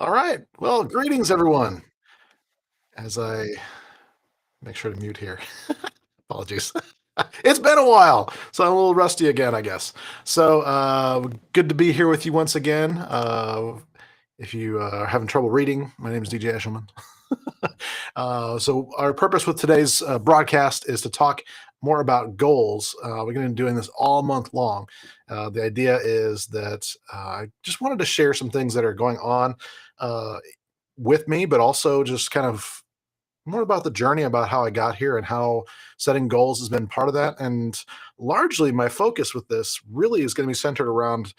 All right. Well, greetings, everyone. As I make sure to mute here. Apologies. It's been a while, so I'm a little rusty again, I guess. Good to be here with you once again. If you are having trouble reading, my name is DJ Eshelman. Our purpose with today's broadcast is to talk more about goals. We're going to be doing this all month long. The idea is that I just wanted to share some things that are going on uh, with me, but also just kind of more about the journey, about how I got here and how setting goals has been part of that. And largely, my focus with this really is going to be centered around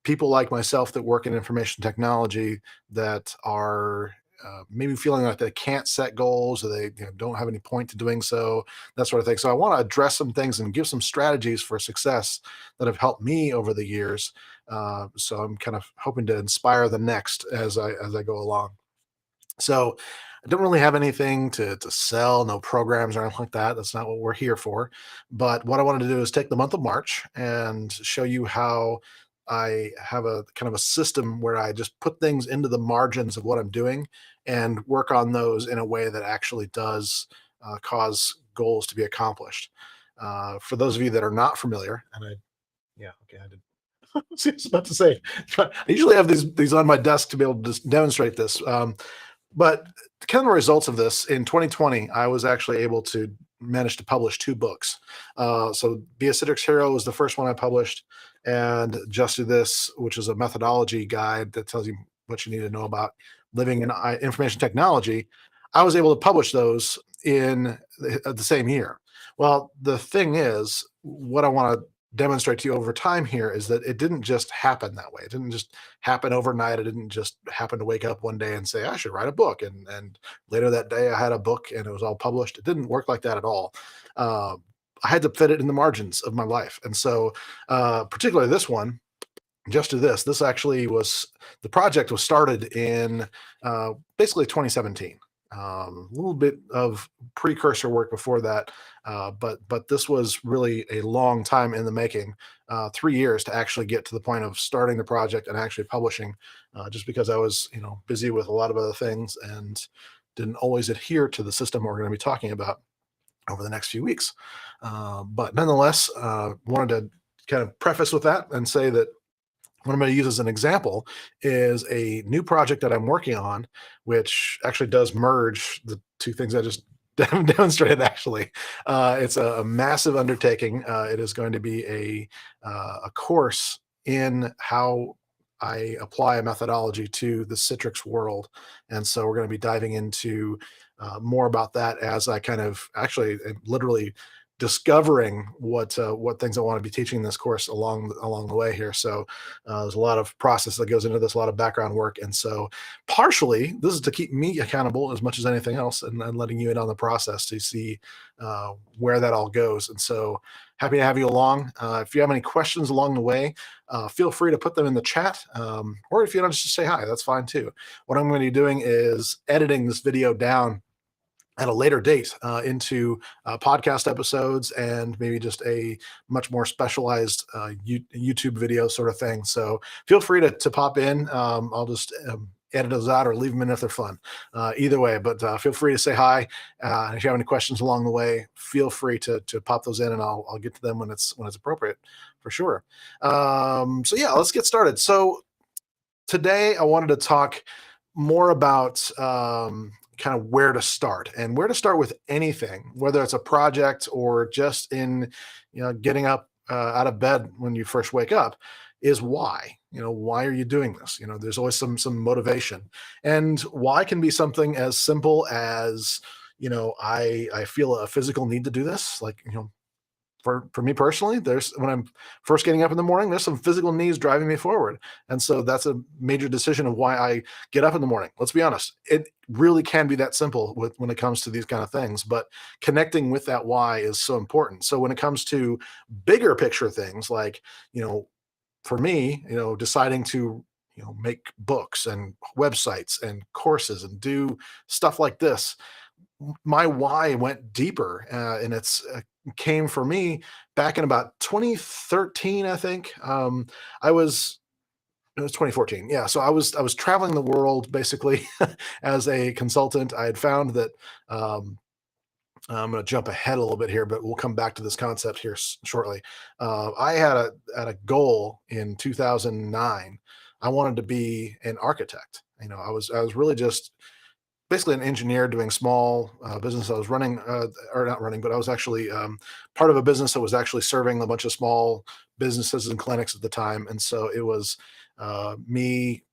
people like myself that work in information technology that are maybe feeling like they can't set goals or they don't have any point to doing so, that sort of thing. So I want to address some things and give some strategies for success that have helped me over the years. So I'm kind of hoping to inspire the next as I go along. So I don't really have anything to sell, no programs or anything like that. That's not what we're here for. But what I wanted to do is take the month of March and show you how I have a kind of a system where I just put things into the margins of what I'm doing and work on those in a way that actually does cause goals to be accomplished. For those of you that are not familiar, yeah, okay, I did. I was about to say, I usually have these on my desk to be able to just demonstrate this. But kind of the results of this in 2020, I was actually able to manage to publish two books. Be a Citrix Hero was the first one I published, and Just Do This, which is a methodology guide that tells you what you need to know about living in information technology. I was able to publish those in the same year. Well, the thing is, what I want to demonstrate to you over time here is that it didn't just happen that way. It didn't just happen overnight. I didn't just happen to wake up one day and say I should write a book, and later that day I had a book and it was all published. It didn't work like that at all. Uh, I had to fit it in the margins of my life, and so particularly this one, just to this. This actually was the project was started in basically 2017. A little bit of precursor work before that, but this was really a long time in the making. 3 years to actually get to the point of starting the project and actually publishing, just because I was busy with a lot of other things and didn't always adhere to the system we're going to be talking about over the next few weeks. But nonetheless, wanted to kind of preface with that and say that what I'm going to use as an example is a new project that I'm working on, which actually does merge the two things I just demonstrated. Actually, it's a massive undertaking. It is going to be a course in how I apply a methodology to the Citrix world, and so we're going to be diving into more about that as I kind of actually literally discovering what things I want to be teaching in this course along the way here. So there's a lot of process that goes into this, a lot of background work, and so partially this is to keep me accountable as much as anything else, and letting you in on the process to see where that all goes. And so happy to have you along. If you have any questions along the way, feel free to put them in the chat, or if you don't, just say hi. That's fine too. What I'm going to be doing is editing this video down at a later date into podcast episodes and maybe just a much more specialized YouTube video sort of thing. So feel free to pop in. I'll just edit those out or leave them in if they're fun. Either way, but feel free to say hi. If you have any questions along the way, feel free to pop those in, and I'll get to them when it's appropriate, for sure. So yeah, let's get started. So today I wanted to talk more about kind of where to start and where to start with anything, whether it's a project or just in getting up out of bed when you first wake up. Is why. Why are you doing this? There's always some motivation, and why can be something as simple as I feel a physical need to do this, like for me personally, there's when I'm first getting up in the morning, there's some physical needs driving me forward. And so that's a major decision of why I get up in the morning. Let's be honest. It really can be that simple when it comes to these kind of things, but connecting with that why is so important. So when it comes to bigger picture things like, for me, deciding to make books and websites and courses and do stuff like this, my why went deeper, and it's came for me back in about 2013, I think. I was It was 2014. Yeah, so I was traveling the world basically as a consultant. I had found that um, I'm going to jump ahead a little bit here, but we'll come back to this concept here shortly. I had a goal in 2009. I wanted to be an architect. I was really just basically an engineer doing small business. I was running, or not running, but I was actually part of a business that was actually serving a bunch of small businesses and clinics at the time. And so it was me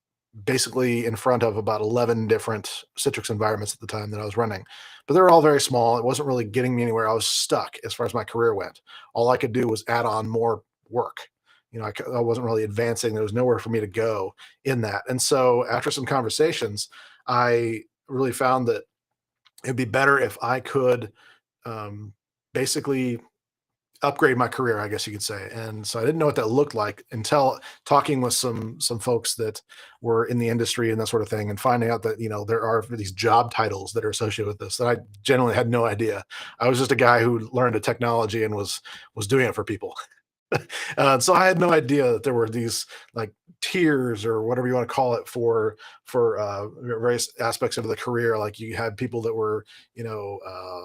basically in front of about 11 different Citrix environments at the time that I was running. But they were all very small. It wasn't really getting me anywhere. I was stuck as far as my career went. All I could do was add on more work. I wasn't really advancing. There was nowhere for me to go in that. And so after some conversations, I really found that it'd be better if I could um, basically upgrade my career, I guess you could say. And so I didn't know what that looked like until talking with some folks that were in the industry and that sort of thing, and finding out that there are these job titles that are associated with this that I generally had no idea. I was just a guy who learned a technology and was doing it for people. So I had no idea that there were these like tiers or whatever you want to call it for various aspects of the career. Like you had people that were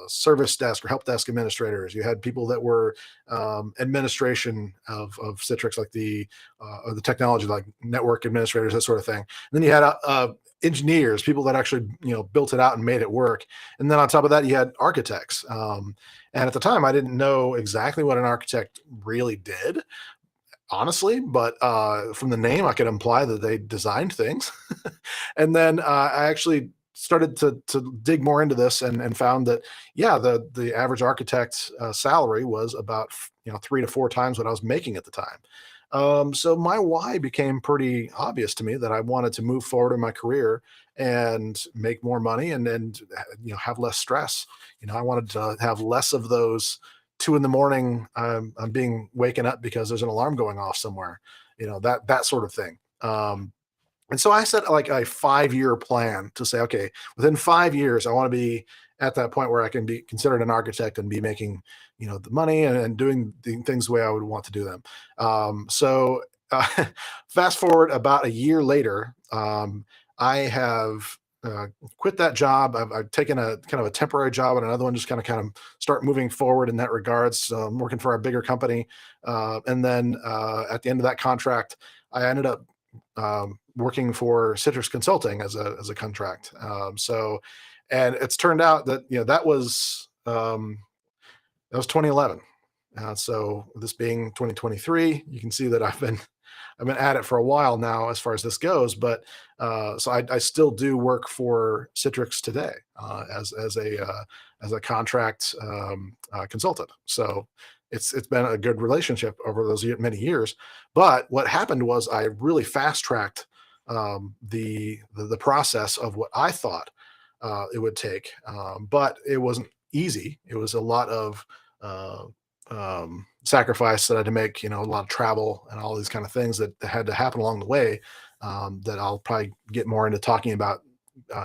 service desk or help desk administrators. You had people that were administration of Citrix, like the technology, like network administrators, that sort of thing. And then you had engineers, people that actually built it out and made it work. And then on top of that, you had architects. And at the time, I didn't know exactly what an architect really did, honestly, but from the name, I could imply that they designed things. And then I actually started to dig more into this and found that yeah, the average architect salary was about 3 to 4 times what I was making at the time. So my why became pretty obvious to me, that I wanted to move forward in my career and make more money and have less stress. I wanted to have less of those 2 in the morning. I'm being waken up because there's an alarm going off somewhere. That sort of thing. And so I set like a 5-year plan to say, okay, within 5 years, I want to be at that point where I can be considered an architect and be making, the money and doing the things the way I would want to do them. So fast forward about a year later, I have quit that job. I've taken a kind of a temporary job and another one, just kind of start moving forward in that regards. So I'm working for a bigger company, and then at the end of that contract, I ended up working for Citrix Consulting as a contract. And it's turned out that that was 2011. So this being 2023, you can see that I've been at it for a while now as far as this goes. But so I still do work for Citrix today as a contract consultant. So it's been a good relationship over those many years. But what happened was I really fast tracked the process of what I thought it would take, but it wasn't easy. It was a lot of uh, sacrifice that I had to make, a lot of travel and all these kind of things that had to happen along the way, that I'll probably get more into talking about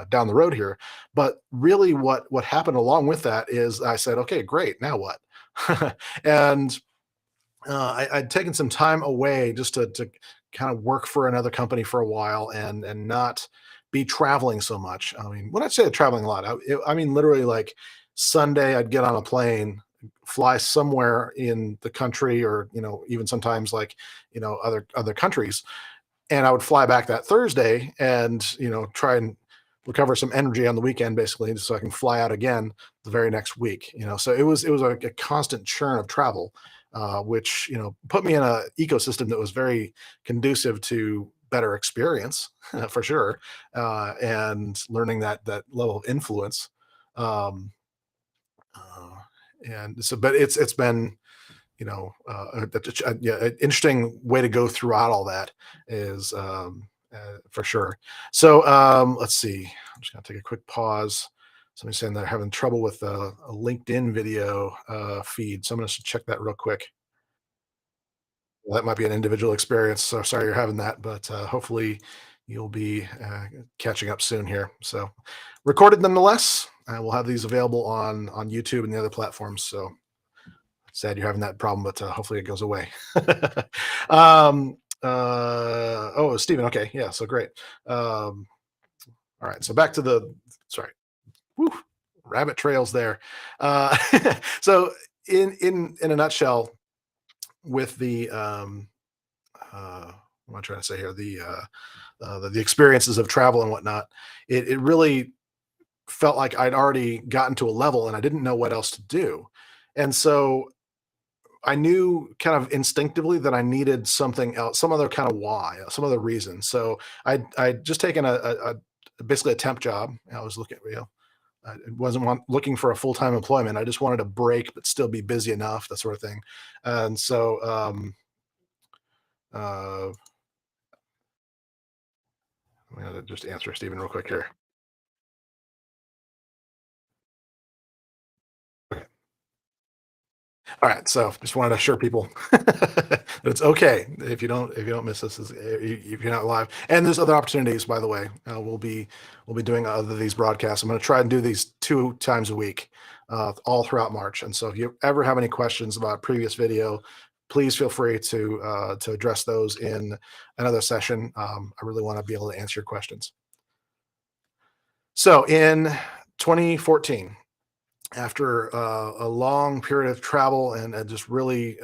down the road here. But really, what happened along with that is I said, okay, great, now what? And I'd taken some time away just to kind of work for another company for a while and not be traveling so much. I mean, when I say traveling a lot, I mean literally like Sunday I'd get on a plane, fly somewhere in the country, or even sometimes like other countries, and I would fly back that Thursday and try and recover some energy on the weekend, basically, so I can fly out again the very next week. So it was a constant churn of travel, which put me in a ecosystem that was very conducive to better experience for sure, and learning that level of influence. Um, uh, and so, but it's been yeah, an interesting way to go throughout all that is for sure. So let's see. I'm just gonna take a quick pause. Somebody's saying they're having trouble with a LinkedIn video feed, so I'm gonna check that real quick. Well, that might be an individual experience. So sorry you're having that, but hopefully you'll be catching up soon here. So recorded nonetheless. We'll have these available on YouTube and the other platforms. So sad you're having that problem, but hopefully it goes away. um, Oh, Stephen. Okay, yeah. So great. Um, all right. So back to the sorry. Whew, rabbit trails there. Uh, so in a nutshell, with the what am I trying to say here? The experiences of travel and whatnot, it really felt like I'd already gotten to a level and I didn't know what else to do. And so I knew kind of instinctively that I needed something else, some other kind of why, some other reason. So I'd just taken basically a temp job. I was looking, I wasn't looking for a full time employment. I just wanted a break, but still be busy enough, that sort of thing. And so, uh, I'm gonna just answer Stephen real quick here. All right, so just wanted to assure people that it's okay if you don't miss this, if you're not live. And there's other opportunities, by the way. We'll be doing other these broadcasts. I'm going to try and do these 2 times a week, all throughout March. And so if you ever have any questions about a previous video, please feel free to address those in another session. I really want to be able to answer your questions. So in 2014, after a long period of travel and just really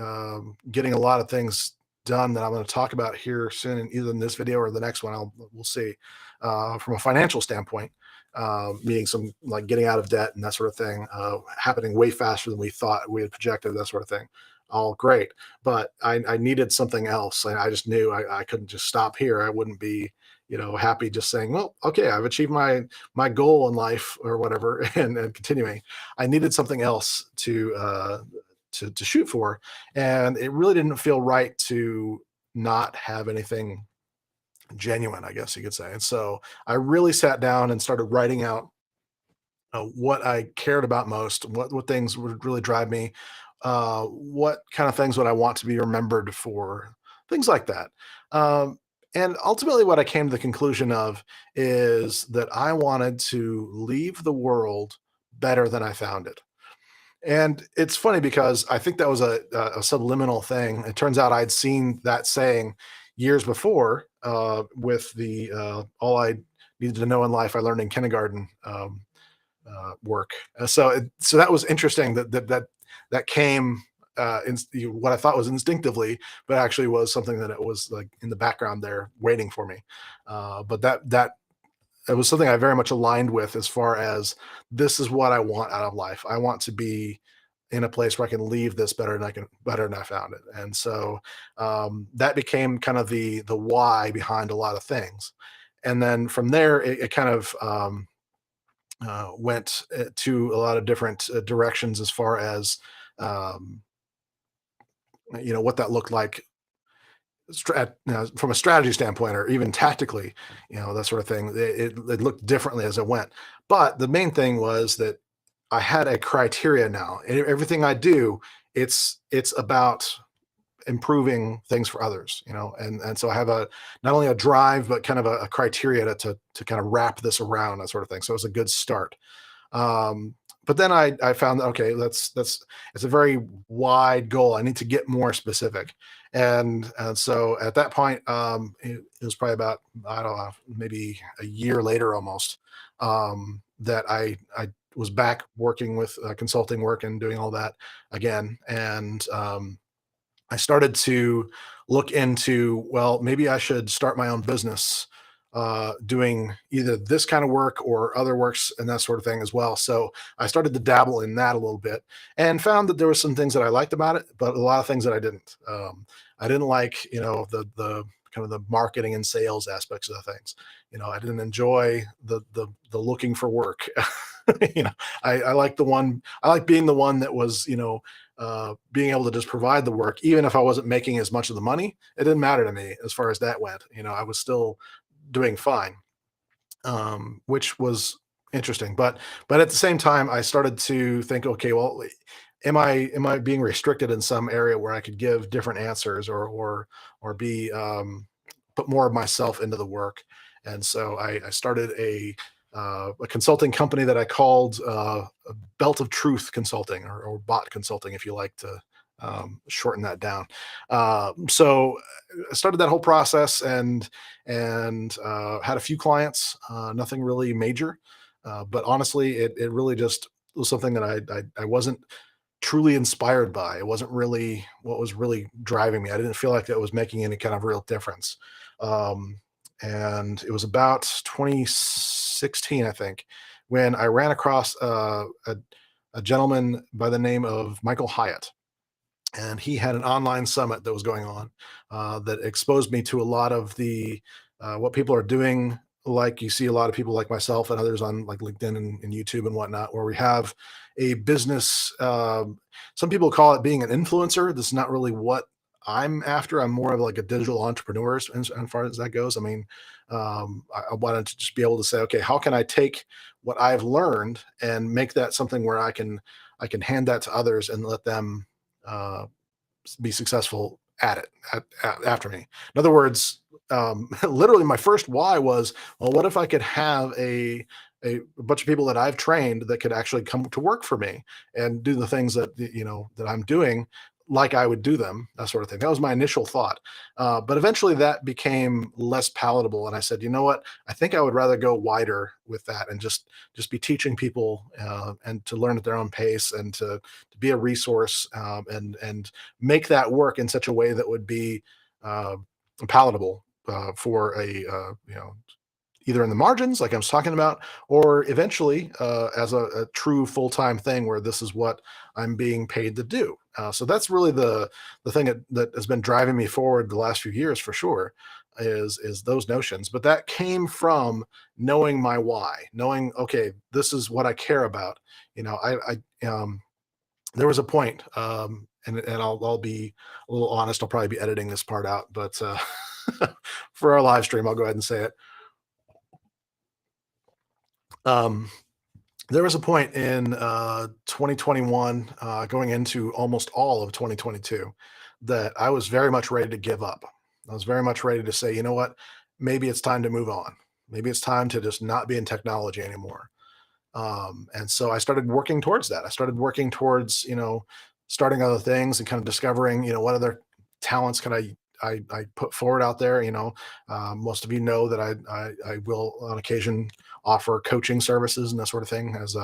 getting a lot of things done that I'm going to talk about here soon, in either in this video or the next one, we'll see. From a financial standpoint, meaning some like getting out of debt and that sort of thing, happening way faster than we thought we had projected, that sort of thing. All great, but I needed something else, and I just knew I couldn't just stop here. I wouldn't be, happy just saying, well, okay, I've achieved my goal in life or whatever, and continuing. I needed something else to shoot for, and it really didn't feel right to not have anything genuine, I guess you could say. And so I really sat down and started writing out what I cared about most, what things would really drive me, what kind of things would I want to be remembered for, things like that. And ultimately, what I came to the conclusion of is that I wanted to leave the world better than I found it. And it's funny because I think that was a subliminal thing. It turns out I'd seen that saying years before with the all I needed to know in life I learned in kindergarten work. So that was interesting that came what I thought was instinctively, but actually was something that it was like in the background there waiting for me. But that it was something I very much aligned with as far as this is what I want out of life. I want to be in a place where I can leave this better than I found it. And so that became kind of the why behind a lot of things. And then from there, it kind of went to a lot of different directions as far as um, what that looked like from a strategy standpoint or even tactically, that sort of thing. It looked differently as it went. But the main thing was that I had a criteria now. Everything I do, it's about improving things for others, and so I have a not only a drive but kind of a criteria to kind of wrap this around, that sort of thing. So it's a good start. Um, but then I found that okay, that's it's a very wide goal. I need to get more specific, and so at that point, it was probably about I don't know maybe a year later almost that I was back working with consulting work and doing all that again, and I started to look into, well, maybe I should start my own business doing either this kind of work or other works and that sort of thing as well. So I started to dabble in that a little bit and found that there were some things that I liked about it, but a lot of things that I didn't. I didn't like, the kind of the marketing and sales aspects of the things. I didn't enjoy the looking for work. you know, I like I like being the one that was, being able to just provide the work, even if I wasn't making as much of the money, it didn't matter to me as far as that went. I was still doing fine, which was interesting. But at the same time, I started to think, okay, well, am I being restricted in some area where I could give different answers or be put more of myself into the work? And so I started a consulting company that I called Belt of Truth Consulting or Bot Consulting, if you like to shorten that down. So I started that whole process and had a few clients, nothing really major, but honestly, it really just was something that I wasn't truly inspired by. It wasn't really what was really driving me. I didn't feel like it was making any kind of real difference. Um, and it was about 2016, I think, when I ran across a gentleman by the name of Michael Hyatt, and he had an online summit that was going on that exposed me to a lot of the what people are doing. Like you see a lot of people like myself and others on like LinkedIn and YouTube and whatnot, where we have a business. Some people call it being an influencer. This is not really what I'm after. I'm more of like a digital entrepreneur as far as that goes. I mean, I wanted to just be able to say, okay, how can I take what I've learned and make that something where I can hand that to others and let them uh, be successful at it after me. In other words, literally, my first why was, well, what if I could have a bunch of people that I've trained that could actually come to work for me and do the things that that I'm doing like I would do them, that sort of thing. That was my initial thought, but eventually that became less palatable, and I said, you know what? I think I would rather go wider with that and just be teaching people and to learn at their own pace and to be a resource and make that work in such a way that would be uh, palatable for a either in the margins, like I was talking about, or eventually as a true full time thing where this is what I'm being paid to do. So that's really the thing that has been driving me forward the last few years for sure. Is those notions, but that came from knowing my why, knowing okay, this is what I care about. I there was a point, and I'll be a little honest. I'll probably be editing this part out, but for our live stream, I'll go ahead and say it. Um, there was a point in 2021, going into almost all of 2022, that I was very much ready to give up. I was very much ready to say, you know what, maybe it's time to move on. Maybe it's time to just not be in technology anymore. And so I started working towards that. I started working towards, starting other things and kind of discovering, what other talents can I put forward out there. Most of you know that I will on occasion offer coaching services and that sort of thing as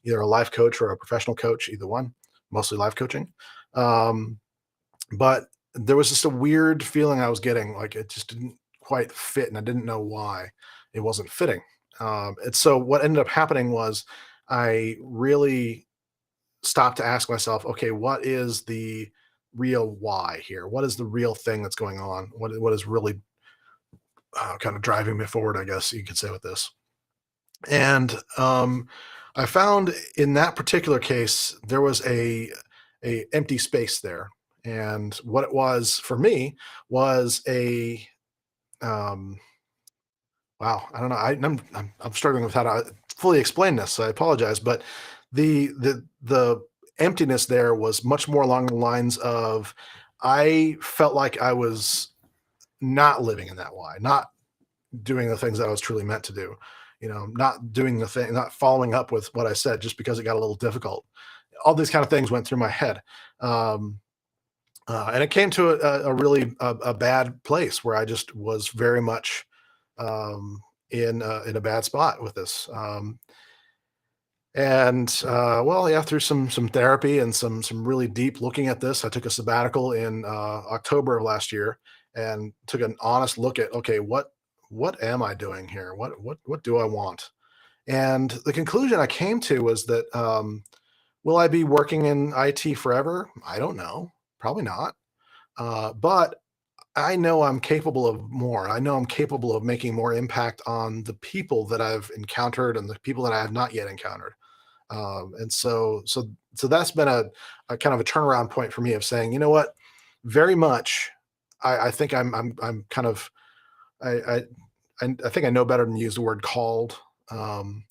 either a life coach or a professional coach, either one, mostly life coaching. Um, but there was just a weird feeling I was getting, like it just didn't quite fit, and I didn't know why it wasn't fitting. And so what ended up happening was I really stopped to ask myself, okay, what is the real why here? What is the real thing that's going on? What is really kind of driving me forward? I guess you could say with this. And I found in that particular case there was a empty space there, and what it was for me was a um, wow. I don't know. I'm struggling with how to fully explain this. So I apologize, but the emptiness there was much more along the lines of I felt like I was not living in that why, not doing the things that I was truly meant to do. Not doing the thing, not following up with what I said just because it got a little difficult. All these kind of things went through my head. And it came to a really a bad place where I just was very much in a bad spot with this. And well, yeah, through some therapy and some really deep looking at this, I took a sabbatical in October of last year and took an honest look at okay, what am I doing here? What do I want? And the conclusion I came to was that will I be working in IT forever? I don't know, probably not. But I know I'm capable of more. I know I'm capable of making more impact on the people that I've encountered and the people that I have not yet encountered. And so that's been a kind of a turnaround point for me of saying, you know what, very much. I think I'm kind of I, I I think I know better than to use the word called, um,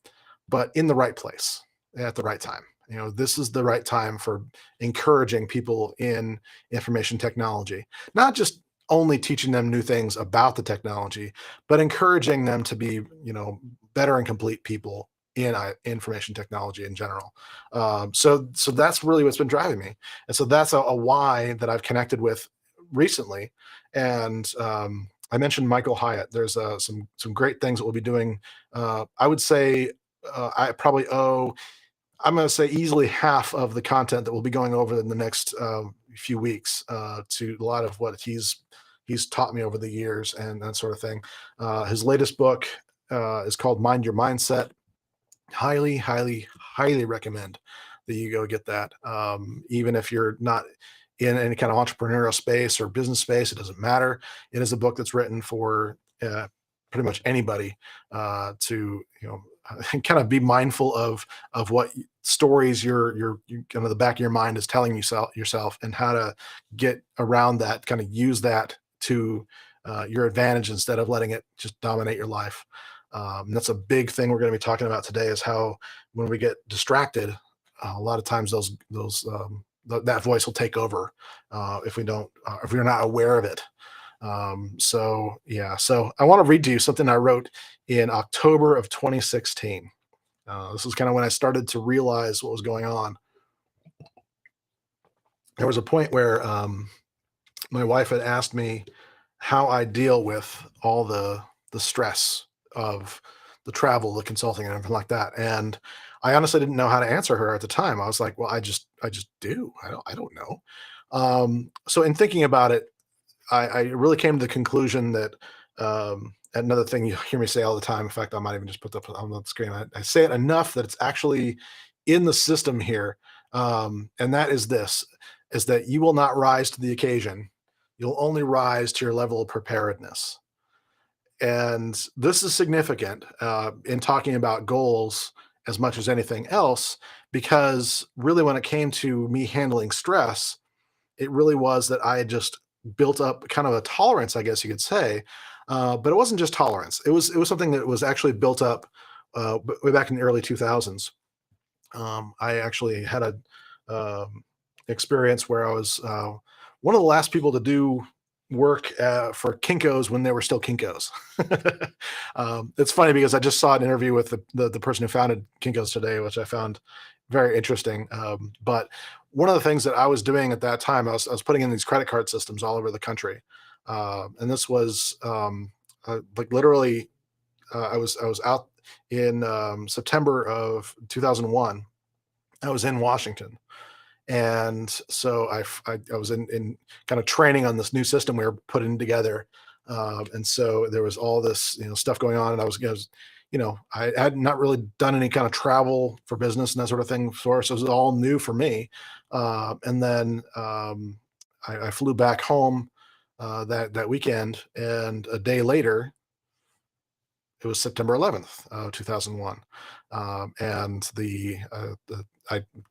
but in the right place at the right time. This is the right time for encouraging people in information technology, not just only teaching them new things about the technology, but encouraging them to be, better and complete people in information technology in general. So that's really what's been driving me, and so that's a why that I've connected with recently, And I mentioned Michael Hyatt. There's some great things that we'll be doing. I would say I probably owe, I'm going to say easily half of the content that we'll be going over in the next few weeks to a lot of what he's taught me over the years and that sort of thing. His latest book is called Mind Your Mindset. Highly, highly, highly recommend that you go get that. Even if you're not in any kind of entrepreneurial space or business space, it doesn't matter. It is a book that's written for pretty much anybody to kind of be mindful of what stories you kind of the back of your mind is telling yourself and how to get around that, kind of use that to your advantage instead of letting it just dominate your life. And that's a big thing we're going to be talking about today is how when we get distracted, a lot of times that voice will take over if we don't if we're not aware of it. So yeah, so I want to read to you something I wrote in October of 2016. This is kind of when I started to realize what was going on. There was a point where my wife had asked me how I deal with all the stress of the travel, the consulting, and everything like that. And I honestly didn't know how to answer her at the time. I was like, "Well, I just do. I don't know." So in thinking about it, I really came to the conclusion that another thing you hear me say all the time. In fact, I might even just put that on the screen. I say it enough that it's actually in the system here, and that is this: is that you will not rise to the occasion. You'll only rise to your level of preparedness. And this is significant in talking about goals as much as anything else, because really, when it came to me handling stress, it really was that I had just built up kind of a tolerance, I guess you could say. But it wasn't just tolerance; it was something that was actually built up way back in the early 2000s. I actually had a experience where I was one of the last people to do work for Kinkos when they were still Kinkos. It's funny because I just saw an interview with the person who founded Kinkos today, which I found very interesting. But one of the things that I was doing at that time, I was putting in these credit card systems all over the country, and this was like literally, I was out in September of 2001. I was in Washington, and so I was in kind of training on this new system we were putting together, and so there was all this stuff going on, and I had not really done any kind of travel for business and that sort of thing before, so it was all new for me. And then I flew back home that weekend, and a day later it was September 11th, 2001. And the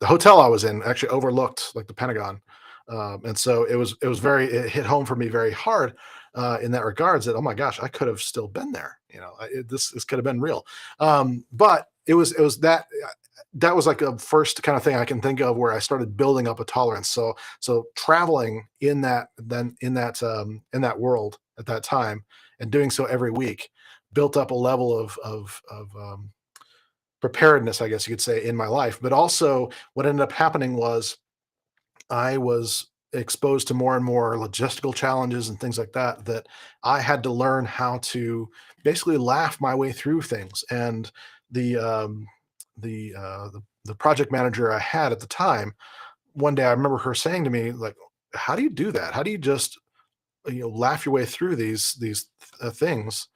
hotel I was in actually overlooked like the Pentagon. And so it hit home for me very hard in that regards that, oh my gosh, I could have still been there. This could have been real. But it was that was like a first kind of thing I can think of where I started building up a tolerance. So traveling in that world at that time and doing so every week built up a level of preparedness, I guess you could say, in my life. But also, what ended up happening was I was exposed to more and more logistical challenges and things like that. That I had to learn how to basically laugh my way through things. And the um, the project manager I had at the time, one day I remember her saying to me, like, "How do you do that? How do you just laugh your way through these things?"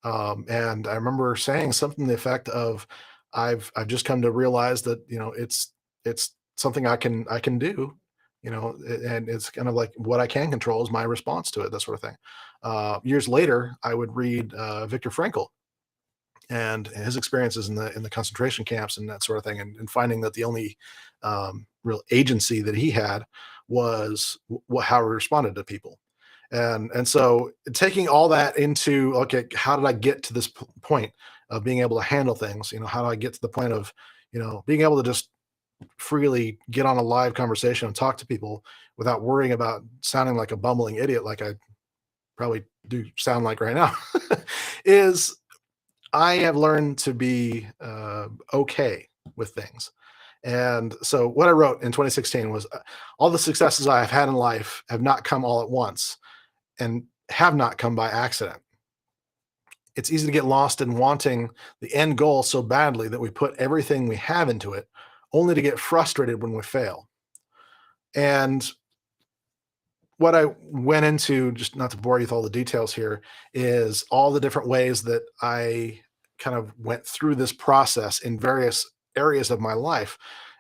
And I remember saying something to the effect of, "I've just come to realize that it's something I can do, and it's kind of like what I can control is my response to it, that sort of thing." Years later, I would read Viktor Frankl and his experiences in the concentration camps and that sort of thing, and finding that the only real agency that he had was how he responded to people. And so taking all that into, okay, how did I get to this point of being able to handle things? How do I get to the point of being able to just freely get on a live conversation and talk to people without worrying about sounding like a bumbling idiot, like I probably do sound like right now, is I have learned to be okay with things. And so what I wrote in 2016 was, all the successes I have had in life have not come all at once. And have not come by accident. It's easy to get lost in wanting the end goal so badly that we put everything we have into it, only to get frustrated when we fail. And what I went into, just not to bore you with all the details here, is all the different ways that I kind of went through this process in various areas of my life,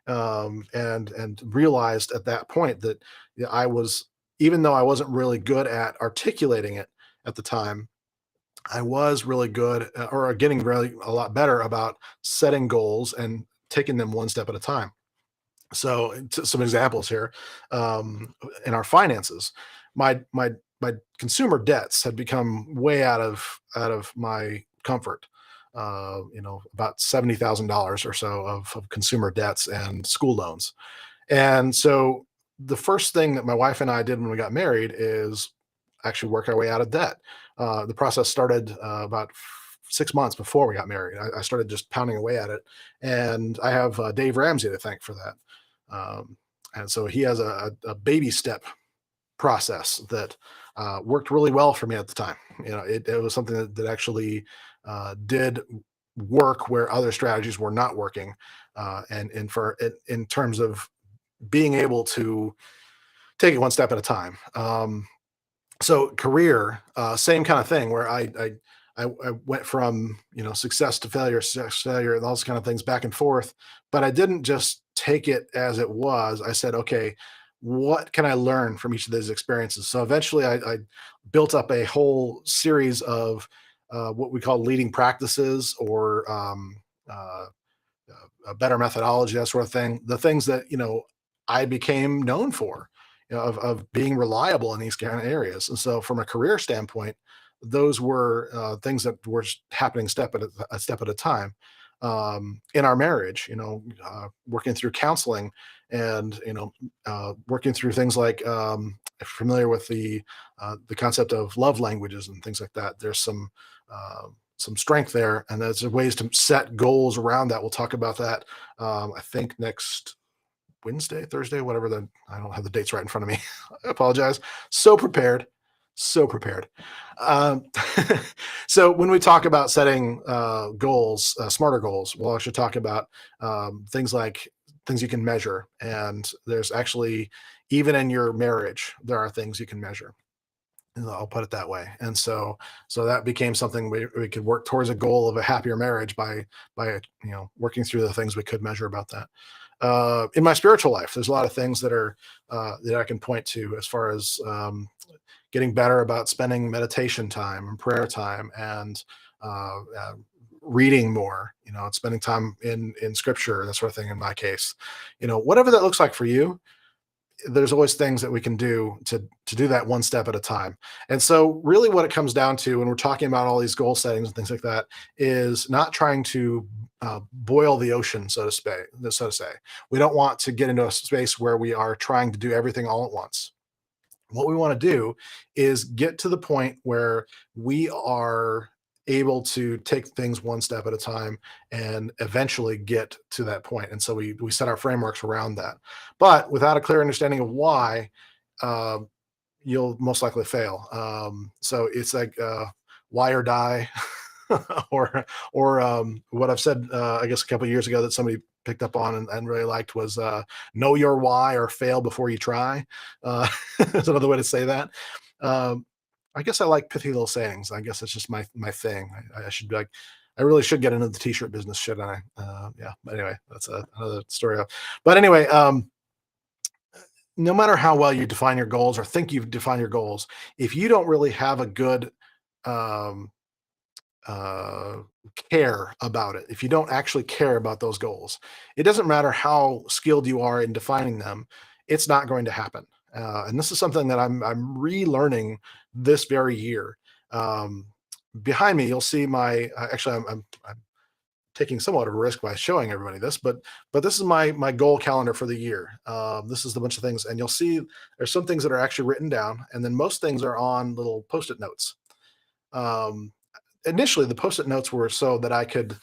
and realized at that point that, I was, even though I wasn't really good at articulating it at the time, I was really good, or getting really a lot better about setting goals and taking them one step at a time. So, some examples here, um, in our finances, my consumer debts had become way out of my comfort. About $70,000 or so of consumer debts and school loans. And so, the first thing that my wife and I did when we got married is actually work our way out of debt. The process started about 6 months before we got married. I started just pounding away at it, and I have Dave Ramsey to thank for that. And so he has a baby step process that worked really well for me at the time. It was something that actually did work where other strategies were not working, and for it in terms of being able to take it one step at a time. So career, same kind of thing where I went from, success to failure, and all those kind of things back and forth. But I didn't just take it as it was. I said, okay, what can I learn from each of these experiences? So eventually, I built up a whole series of what we call leading practices, or uh, a better methodology, that sort of thing. The things that I became known for, of being reliable in these kind of areas. And so, from a career standpoint, those were things that were happening a step at a time. In our marriage, working through counseling, and working through things like, if you're familiar with the concept of love languages and things like that. There's some strength there, and there's ways to set goals around that. We'll talk about that. I think next Wednesday, Thursday, whatever. I don't have the dates right in front of me. I apologize. So prepared, so prepared. Um, so when we talk about setting goals, smarter goals, we'll actually talk about things like things you can measure. And there's actually, even in your marriage, there are things you can measure. And I'll put it that way. And so that became something we could work towards a goal of a happier marriage by working through the things we could measure about that. In my spiritual life, there's a lot of things that I can point to as far as getting better about spending meditation time and prayer time, and reading more, and spending time in scripture, that sort of thing. In my case, whatever that looks like for you, there's always things that we can do to do that one step at a time. And so, really, what it comes down to when we're talking about all these goal settings and things like that is not trying to boil the ocean, so to say. We don't want to get into a space where we are trying to do everything all at once. What we want to do is get to the point where we are able to take things one step at a time and eventually get to that point. And so we set our frameworks around that. But without a clear understanding of why, uh, you'll most likely fail. So it's like, why or die, or what I've said, I guess a couple of years ago, that somebody picked up on and really liked was, know your why or fail before you try. Uh, That's another way to say that. Um, I guess I like pithy little sayings. I guess it's just my thing. I should be like, I really should get into the t-shirt business, shouldn't I? Yeah. But anyway, that's another story. But anyway, no matter how well you define your goals or think you've defined your goals, if you don't really have a good um, uh, care about it, if you don't actually care about those goals, it doesn't matter how skilled you are in defining them, it's not going to happen. And this is something that I'm relearning this very year. Um, Behind me, you'll see my, actually, I'm taking somewhat of a risk by showing everybody this, but this is my goal calendar for the year. This is the bunch of things, and you'll see there's some things that are actually written down, and then most things are on little post-it notes. Um, Initially, the post-it notes were so that I could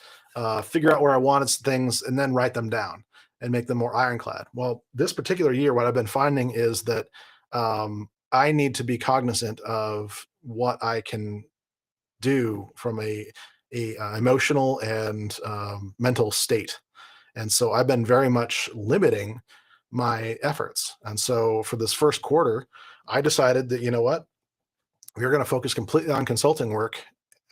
figure out where I wanted things and then write them down and make them more ironclad. Well, this particular year, what I've been finding is that I need to be cognizant of what I can do from a emotional and mental state. And so I've been very much limiting my efforts. And so for this first quarter, I decided that, you know what, we're going to focus completely on consulting work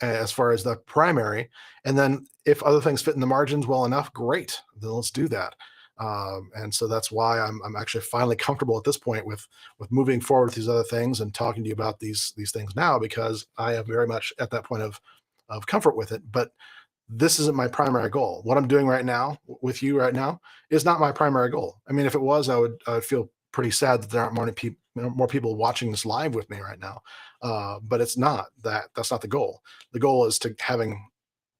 as far as the primary. And then if other things fit in the margins well enough, great, then let's do that. And so that's why I'm actually finally comfortable at this point with moving forward with these other things and talking to you about these things now, because I am very much at that point of comfort with it. But this isn't my primary goal. What I'm doing right now with you right now is not my primary goal. I mean, if it was, I would feel pretty sad that there aren't more people watching this live with me right now. But it's not that. That's not the goal. The goal is to having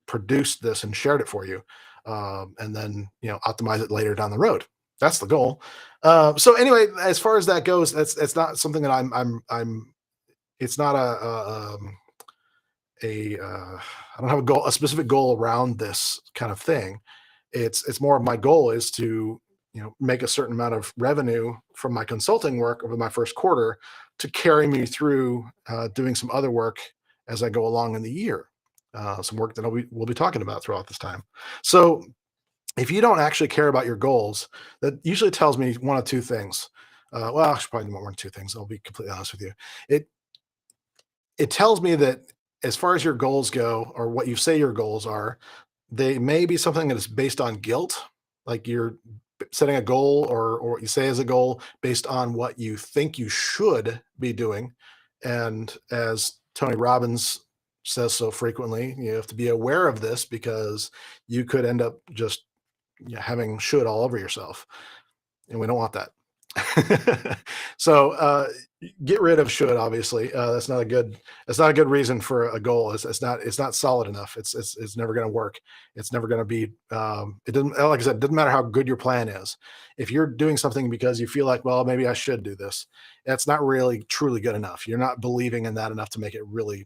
produced this and shared it for you, and then optimize it later down the road. That's the goal. So anyway, as far as that goes, it's not something that I'm. It's not I don't have a specific goal around this kind of thing. It's more of my goal is to make a certain amount of revenue from my consulting work over my first quarter to carry me through doing some other work as I go along in the year. Some work that we'll be talking about throughout this time. So if you don't actually care about your goals, that usually tells me one of two things. Well, I should probably more than two things. I'll be completely honest with you. It it tells me that as far as your goals go, or what you say your goals are, they may be something that is based on guilt, like you're setting a goal or what you say is a goal based on what you think you should be doing. And as Tony Robbins says so frequently, you have to be aware of this because you could end up just having should all over yourself, and we don't want that. So get rid of should. Obviously, that's not a good reason for a goal. It's not solid enough. It's never going to work. It's never going to be. It doesn't, like I said, it doesn't matter how good your plan is. If you're doing something because you feel like, well, maybe I should do this, that's not really truly good enough. You're not believing in that enough to make it really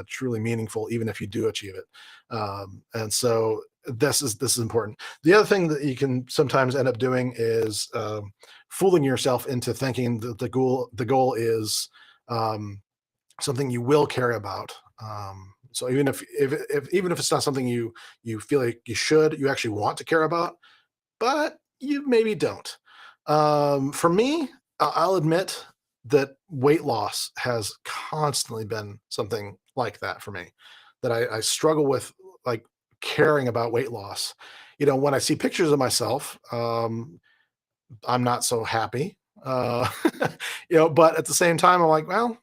truly meaningful, even if you do achieve it. And so this is important. The other thing that you can sometimes end up doing is fooling yourself into thinking that the goal is something you will care about. So even if even if it's not something you feel like you actually want to care about, but you maybe don't. For me, I'll admit that weight loss has constantly been something like that for me. That I struggle with, like, caring about weight loss. When I see pictures of myself, I'm not so happy. Uh, but at the same time, I'm like, well,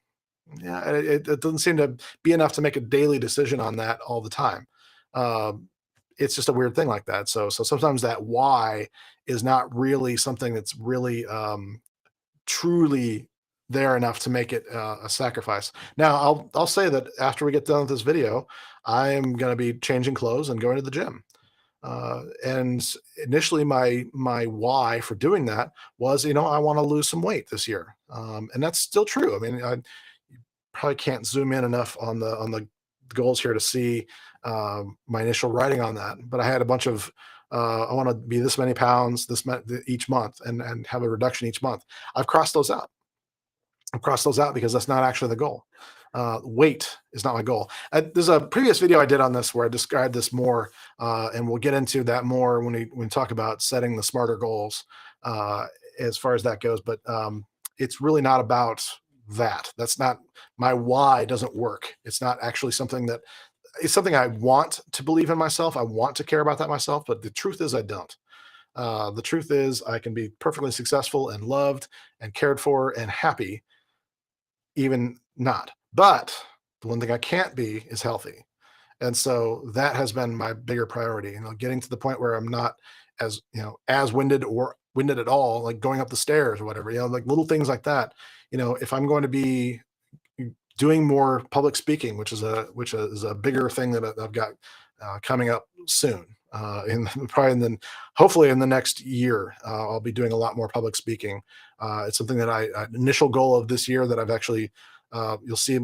yeah, it doesn't seem to be enough to make a daily decision on that all the time. Um, it's just a weird thing like that. So sometimes that why is not really something that's really truly there enough to make it a sacrifice. Now, I'll say that after we get done with this video, I am going to be changing clothes and going to the gym. And initially, my why for doing that was, I want to lose some weight this year, and that's still true. I mean, I probably can't zoom in enough on the goals here to see my initial writing on that. But I had a bunch of I want to be this many pounds each month and have a reduction each month. I've crossed those out. I've crossed those out because that's not actually the goal. Weight is not my goal. There's a previous video I did on this where I described this more, and we'll get into that more when we talk about setting the smarter goals as far as that goes. But it's really not about that. That's not my why. Doesn't work. It's not actually something that it's something I want to believe in myself. I want to care about that myself, but the truth is I don't. The truth is I can be perfectly successful and loved and cared for and happy even not. But the one thing I can't be is healthy. And so that has been my bigger priority, getting to the point where I'm not as winded or winded at all, like going up the stairs or whatever, like little things like that. If I'm going to be doing more public speaking, which is a bigger thing that I've got coming up soon. In probably in the hopefully in the next year, I'll be doing a lot more public speaking. It's something that initial goal of this year that I've actually you'll see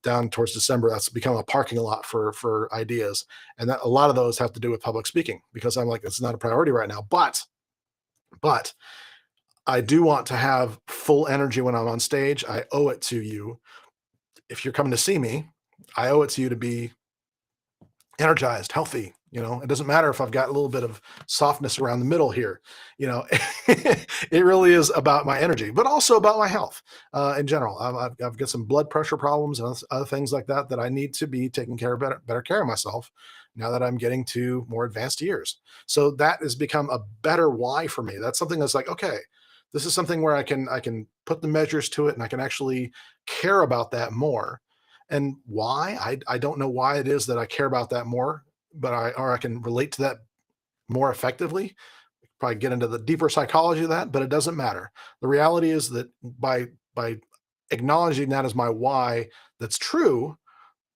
down towards December. That's become a parking lot for ideas, and that a lot of those have to do with public speaking because I'm like it's not a priority right now. But I do want to have full energy when I'm on stage. I owe it to you if you're coming to see me, I owe it to you to be energized, healthy. It doesn't matter if I've got a little bit of softness around the middle here. It really is about my energy, but also about my health in general. I've got some blood pressure problems and other things like that that I need to be taking care of better care of myself now that I'm getting to more advanced years. So that has become a better why for me. That's something that's like, okay, this is something where I can put the measures to it and I can actually care about that more. And why? I don't know why it is that I care about that more, but I can relate to that more effectively. Probably get into the deeper psychology of that, but it doesn't matter. The reality is that by acknowledging that as my why, that's true,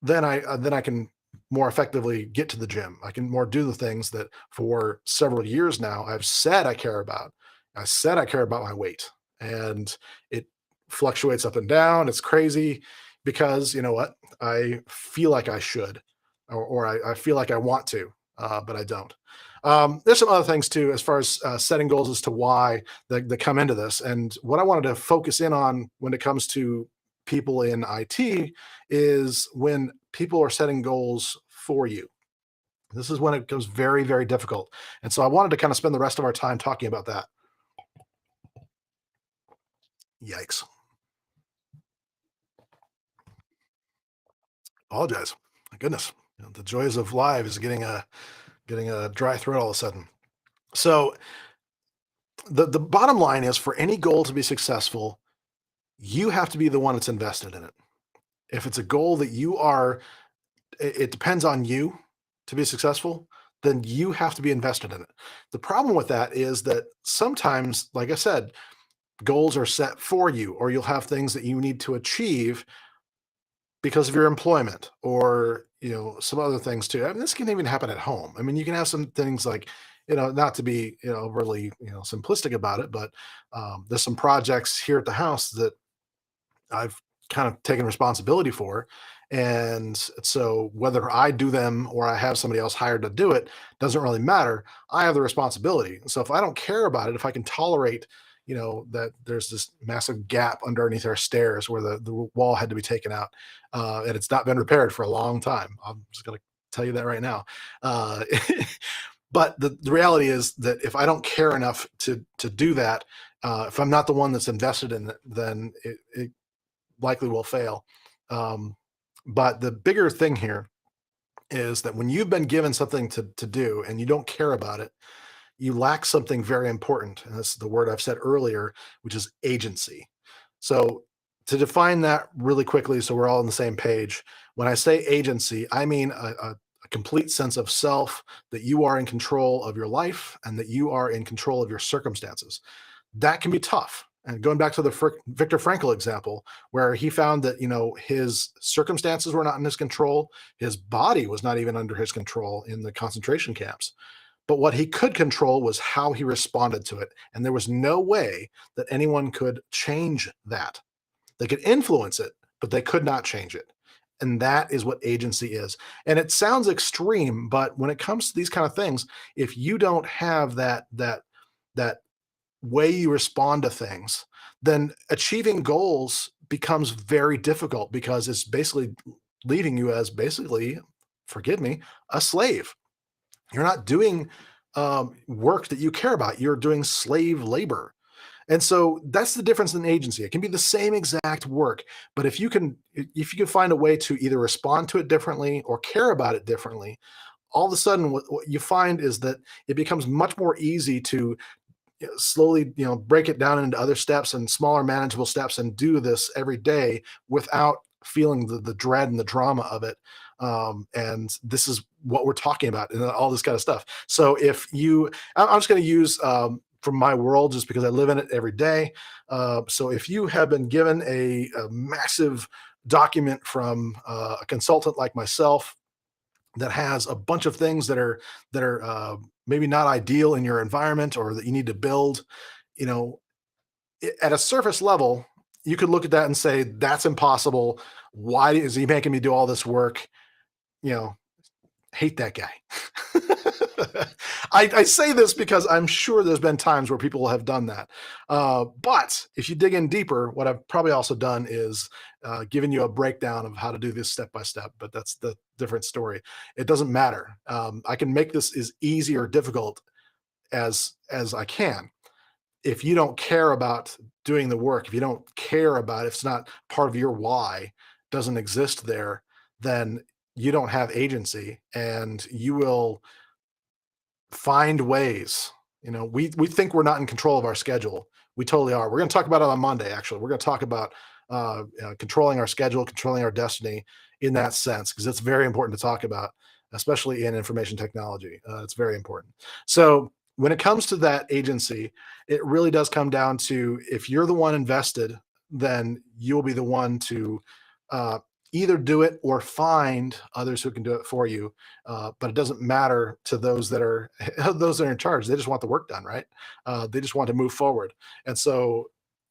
then I can more effectively get to the gym. I can more do the things that for several years now I've said I care about. I said I care about my weight, and it fluctuates up and down. It's crazy because you know what? I feel like I should, or I feel like I want to, but I don't. There's some other things too, as far as setting goals as to why that come into this. And what I wanted to focus in on when it comes to people in IT is when people are setting goals for you. This is when it becomes very, very difficult. And so I wanted to kind of spend the rest of our time talking about that. Yikes. Apologize. My goodness. The joys of live is getting a dry throat all of a sudden. So the bottom line is for any goal to be successful, you have to be the one that's invested in it. If it's a goal that you are it depends on you to be successful, then you have to be invested in it. The problem with that is that sometimes, like I said, goals are set for you, or you'll have things that you need to achieve because of your employment or some other things too. I mean, this can even happen at home. I mean, you can have some things like not to be really simplistic about it, but there's some projects here at the house that I've kind of taken responsibility for. And so whether I do them or I have somebody else hired to do it doesn't really matter. I have the responsibility. So if I don't care about it, if I can tolerate, that there's this massive gap underneath our stairs where the wall had to be taken out, and it's not been repaired for a long time. I'm just going to tell you that right now. Uh, but the reality is that if I don't care enough to do that, if I'm not the one that's invested in it, then it likely will fail. Um, but the bigger thing here is that when you've been given something to do and you don't care about it, you lack something very important. And this is the word I've said earlier, which is agency. So to define that really quickly, so we're all on the same page, when I say agency, I mean a complete sense of self, that you are in control of your life and that you are in control of your circumstances. That can be tough. And going back to the Viktor Frankl example, where he found that his circumstances were not in his control, his body was not even under his control in the concentration camps. But what he could control was how he responded to it, and there was no way that anyone could change that. They could influence it, but they could not change it. And that is what agency is. And it sounds extreme, but when it comes to these kind of things, if you don't have that way you respond to things, then achieving goals becomes very difficult because it's basically leaving you as basically, forgive me, a slave. You're not doing work that you care about. You're doing slave labor. And so that's the difference in agency. It can be the same exact work, but if you can find a way to either respond to it differently or care about it differently, all of a sudden what you find is that it becomes much more easy to slowly break it down into other steps and smaller manageable steps and do this every day without feeling the dread and the drama of it. And this is what we're talking about and all this kind of stuff. So I'm just going to use from my world just because I live in it every day. So if you have been given a massive document from a consultant like myself that has a bunch of things that are maybe not ideal in your environment or that you need to build, you know, at a surface level, you could look at that and say, that's impossible. Why is he making me do all this work? You know, Hate that guy. I say this because I'm sure there's been times where people have done that. But if you dig in deeper, what I've probably also done is given you a breakdown of how to do this step by step. But that's the different story. It doesn't matter. I can make this as easy or difficult as I can. If you don't care about doing the work, if you don't care about, if it's not part of your why, doesn't exist there, then you don't have agency, and you will find ways. We think we're not in control of our schedule. We totally are. We're going to talk about it on Monday. Actually, we're going to talk about controlling our schedule, controlling our destiny in that sense, because it's very important to talk about, especially in information technology. It's very important. So when it comes to that agency, it really does come down to, if you're the one invested, then you'll be the one to uh, either do it or find others who can do it for you. But it doesn't matter to those that are those that are in charge. They just want the work done, right? They just want to move forward, and so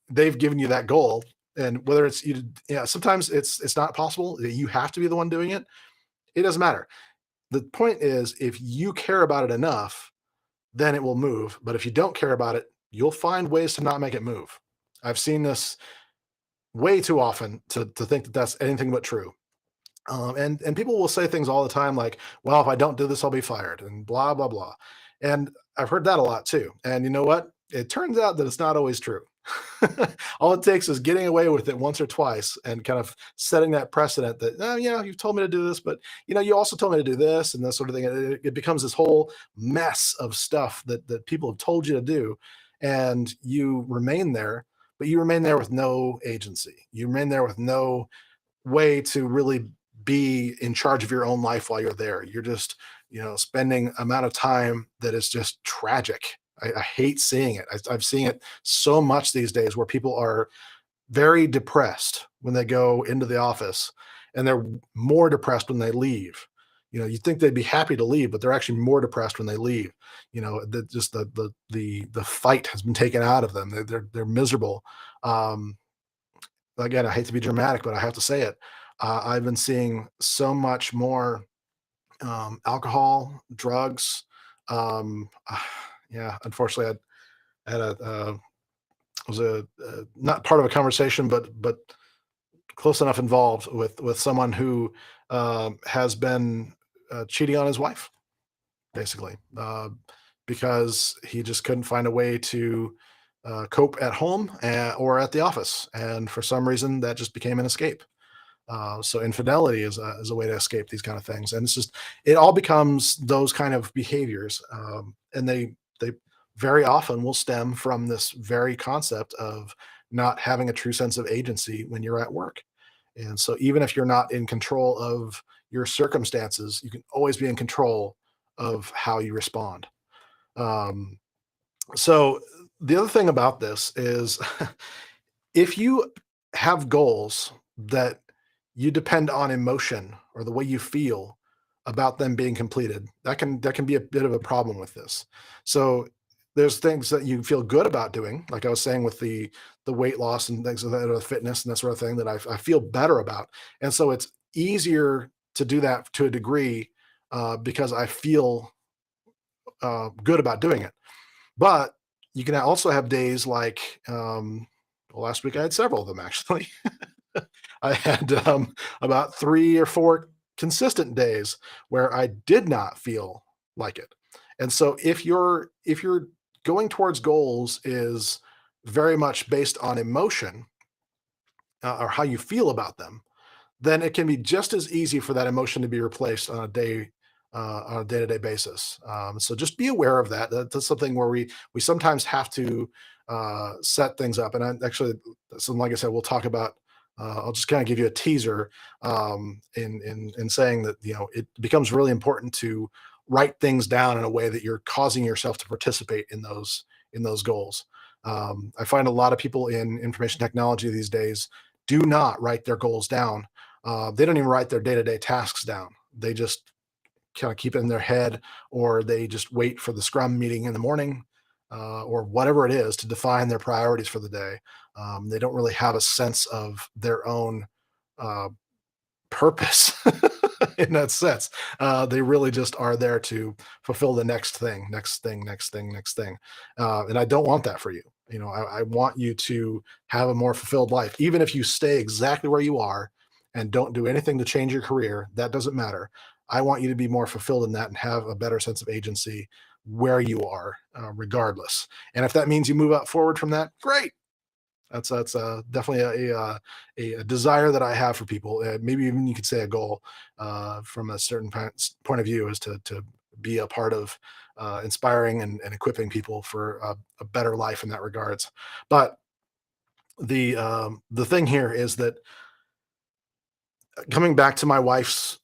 they've given you that goal. And whether it's you, yeah, sometimes it's not possible that you have to be the one doing it. It doesn't matter. The point is, if you care about it enough, then it will move. But if you don't care about it, you'll find ways to not make it move. I've seen this way too often to think that that's anything but true. And people will say things all the time like, "Well, if I don't do this, I'll be fired," and blah blah blah. And I've heard that a lot too. And you know what? It turns out that it's not always true. All it takes is getting away with it once or twice and kind of setting that precedent that, oh, you've told me to do this, but you also told me to do this and this sort of thing. It becomes this whole mess of stuff that people have told you to do, and you remain there, but you remain there with no agency. You remain there with no way to really be in charge of your own life while you're there. You're just, spending amount of time that is just tragic. I hate seeing it. I've seen it so much these days where people are very depressed when they go into the office, and they're more depressed when they leave. You'd think they'd be happy to leave, but they're actually more depressed when they leave. Just the fight has been taken out of them. They're miserable. Again, I hate to be dramatic, but I have to say it. I've been seeing so much more alcohol, drugs. Yeah, unfortunately, I had was not part of a conversation, but close enough involved with someone who has been cheating on his wife, basically, because he just couldn't find a way to cope at home or at the office, and for some reason that just became an escape. So infidelity is a way to escape these kind of things, and it all becomes those kind of behaviors, and they very often will stem from this very concept of not having a true sense of agency when you're at work. And so even if you're not in control of your circumstances, you can always be in control of how you respond. Um, so the other thing about this is if you have goals that you depend on emotion or the way you feel about them being completed, that can be a bit of a problem with this. So there's things that you feel good about doing, like I was saying with the weight loss and things like that, or the fitness and that sort of thing that I feel better about, and so it's easier to do that to a degree because I feel good about doing it. But you can also have days like, well, last week I had several of them actually. I had about 3 or 4 consistent days where I did not feel like it. And so if you're going towards goals is very much based on emotion or how you feel about them, then it can be just as easy for that emotion to be replaced on a day-to-day basis. So just be aware of that. That's something where we sometimes have to set things up. And actually, so like I said, we'll talk about. I'll just kind of give you a teaser in saying that it becomes really important to write things down in a way that you're causing yourself to participate in those goals. I find a lot of people in information technology these days do not write their goals down. They don't even write their day-to-day tasks down. They just kind of keep it in their head, or they just wait for the scrum meeting in the morning, or whatever it is to define their priorities for the day. They don't really have a sense of their own uh, purpose in that sense. They really just are there to fulfill the next thing, next thing, next thing, next thing. And I don't want that for you. I want you to have a more fulfilled life, even if you stay exactly where you are and don't do anything to change your career. That doesn't matter. I want you to be more fulfilled in that and have a better sense of agency where you are, regardless. And if that means you move out forward from that, great. That's definitely a desire that I have for people. Maybe even you could say a goal, from a certain point of view, is to be a part of inspiring and equipping people for a better life in that regards. But the thing here is that, coming back to my wife's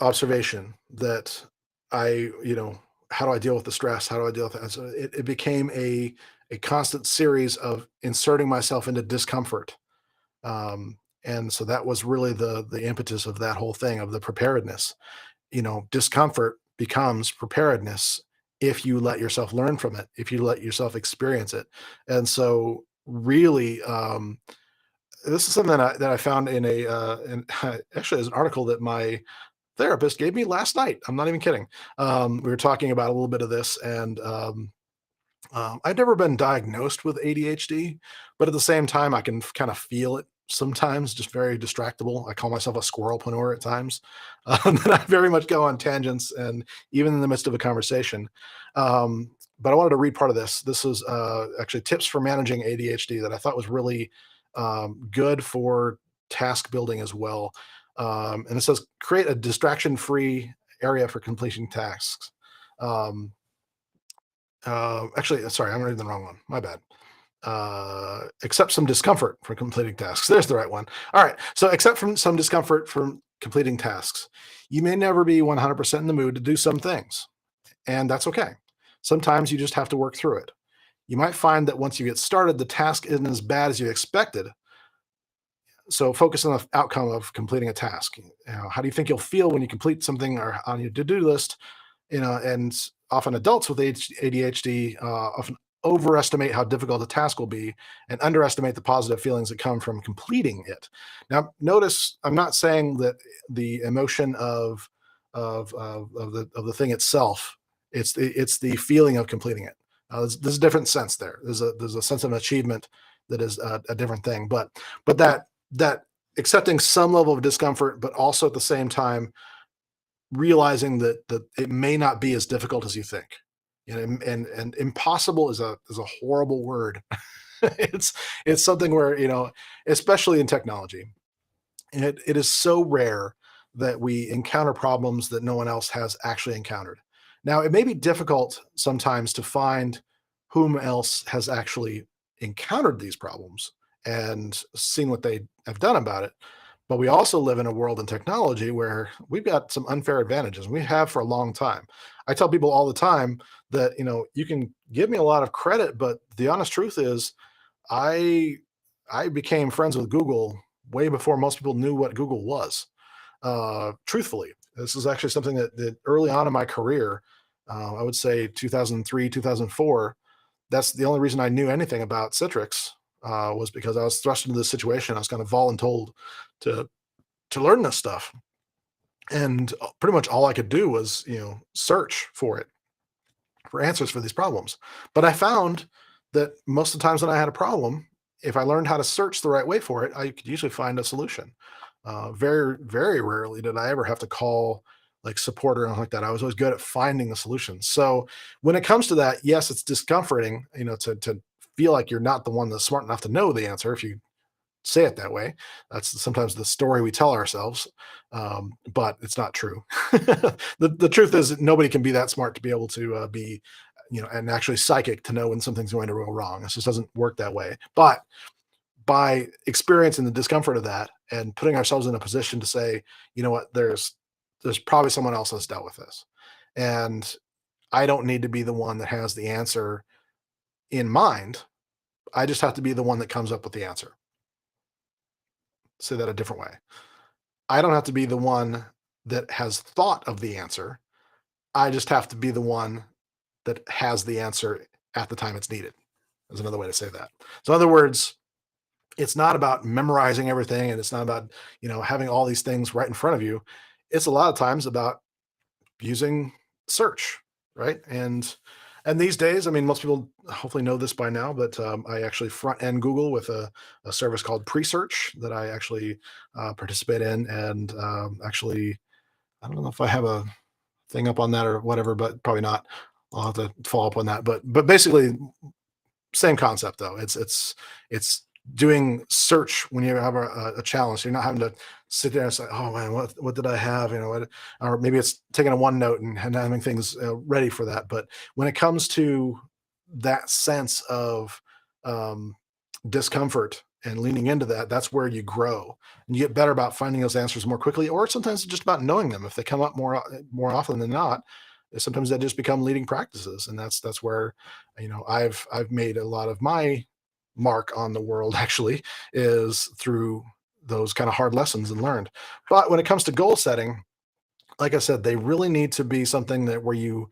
observation, that how do I deal with the stress? How do I deal with that? So it became a constant series of inserting myself into discomfort. And so that was really the impetus of that whole thing, of the preparedness. Discomfort becomes preparedness if you let yourself learn from it, if you let yourself experience it. And so, really, this is something that I found in actually, is an article that my therapist gave me last night. I'm not even kidding. We were talking about a little bit of this, and I've never been diagnosed with ADHD, but at the same time, I can kind of feel it sometimes, just very distractible. I call myself a squirrelpreneur at times. That I very much go on tangents, and even in the midst of a conversation. But I wanted to read part of this. This is actually tips for managing ADHD that I thought was really good for task building as well. And it says, create a distraction free area for completing tasks. Um, Actually, sorry, I'm reading the wrong one. My bad. Accept some discomfort for completing tasks. There's the right one. All right. So, accept from some discomfort from completing tasks. You may never be 100% in the mood to do some things, and that's okay. Sometimes you just have to work through it. You might find that once you get started, the task isn't as bad as you expected. So, focus on the outcome of completing a task. How do you think you'll feel when you complete something or on your to-do list? And often adults with ADHD often overestimate how difficult a task will be and underestimate the positive feelings that come from completing it. Now, notice I'm not saying that the emotion of the thing itself. It's the feeling of completing it. There's a different sense there. There's a sense of achievement that is a different thing. But that accepting some level of discomfort, but also at the same time realizing that it may not be as difficult as you think. And impossible is a horrible word. it's it's something where, especially in technology, it is so rare that we encounter problems that no one else has actually encountered. Now, it may be difficult sometimes to find whom else has actually encountered these problems and seen what they have done about it. But we also live in a world in technology where we've got some unfair advantages. We have for a long time. I tell people all the time that, you can give me a lot of credit, but the honest truth is, I I became friends with Google way before most people knew what Google was. Truthfully, this is actually something that early on in my career, I would say 2003, 2004, that's the only reason I knew anything about Citrix, was because I was thrust into this situation. I was kind of voluntold to to learn this stuff, and pretty much all I could do was, search for it, for answers for these problems. But I found that most of the times when I had a problem, if I learned how to search the right way for it, I could usually find a solution. Very, very rarely did I ever have to call like support or anything like that. I was always good at finding the solution. So when it comes to that, yes, it's discomforting, to feel like you're not the one that's smart enough to know the answer if you say it that way. That's sometimes the story we tell ourselves, but it's not true. The truth is that nobody can be that smart to be able to be, and actually psychic to know when something's going to go wrong. This just doesn't work that way. But by experiencing the discomfort of that and putting ourselves in a position to say, you know what, there's probably someone else that's dealt with this, and I don't need to be the one that has the answer in mind. I just have to be the one that comes up with the answer. Say that a different way. I don't have to be the one that has thought of the answer. I just have to be the one that has the answer at the time it's needed. Is another way to say that. So, in other words, it's not about memorizing everything, and it's not about, having all these things right in front of you. it's a lot of times about using search, right? And these days, I mean, most people hopefully know this by now, but I actually front end Google with a service called Presearch that I actually participate in, and actually, I don't know if I have a thing up on that or whatever, but probably not. I'll have to follow up on that. But basically, same concept though. It's doing search when you have a challenge. So you're not having to sit there and say, "Oh man, what did I have?" Or maybe it's taking a OneNote and having things ready for that. But when it comes to that sense of um, discomfort and leaning into that, that's where you grow and you get better about finding those answers more quickly, or sometimes it's just about knowing them. If they come up more often than not, sometimes they just become leading practices, and that's where I've made a lot of my mark on the world actually is through those kind of hard lessons and learned. But when it comes to goal setting, like I said, they really need to be something that where you